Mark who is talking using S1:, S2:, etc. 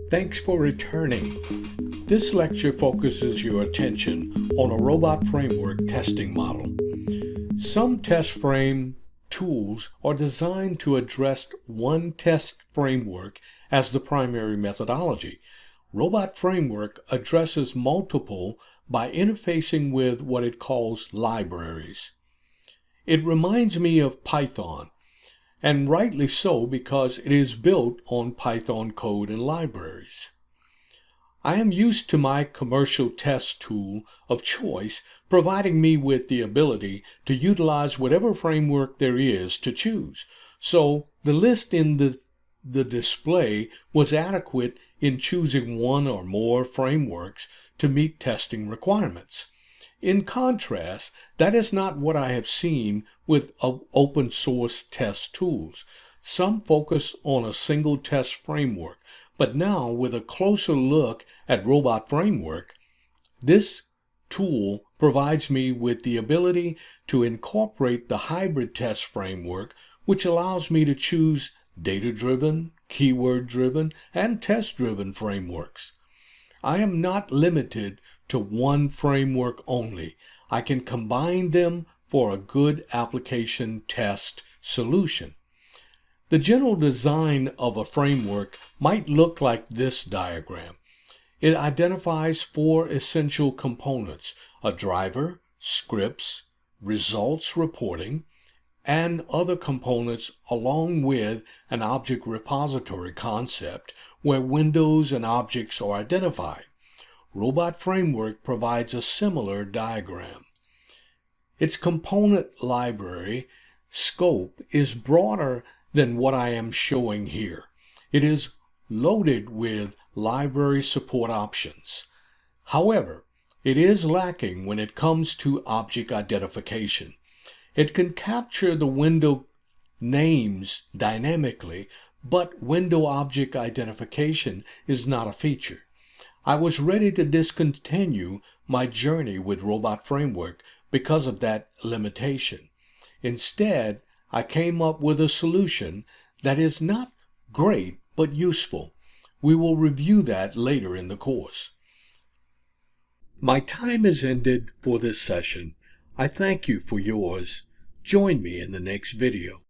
S1: Thanks for returning. This lecture focuses your attention on a robot framework testing model. Some test frame tools are designed to address one test framework as the primary methodology. Robot Framework addresses multiple by interfacing with what it calls libraries. It reminds me of Python, and rightly so because it is built on Python code and libraries. I am used to my commercial test tool of choice providing me with the ability to utilize whatever framework there is to choose. So the list in the display was adequate in choosing one or more frameworks to meet testing requirements. In contrast, that is not what I have seen with open source test tools. Some focus on a single test framework, but now with a closer look at Robot Framework, this tool provides me with the ability to incorporate the hybrid test framework, which allows me to choose data-driven, keyword-driven, and test-driven frameworks. I am not limited to one framework only. I can combine them for a good application test solution. The general design of a framework might look like this diagram. It identifies four essential components: a driver, scripts, results reporting, and other components, along with an object repository concept where windows and objects are identified. Robot Framework provides a similar diagram. Its component library scope is broader than what I am showing here. It is loaded with library support options. However, it is lacking when it comes to object identification. It can capture the window names dynamically, but window object identification is not a feature. I was ready to discontinue my journey with Robot Framework because of that limitation. Instead, I came up with a solution that is not great but useful. We will review that later in the course. My time has ended for this session. I thank you for yours. Join me in the next video.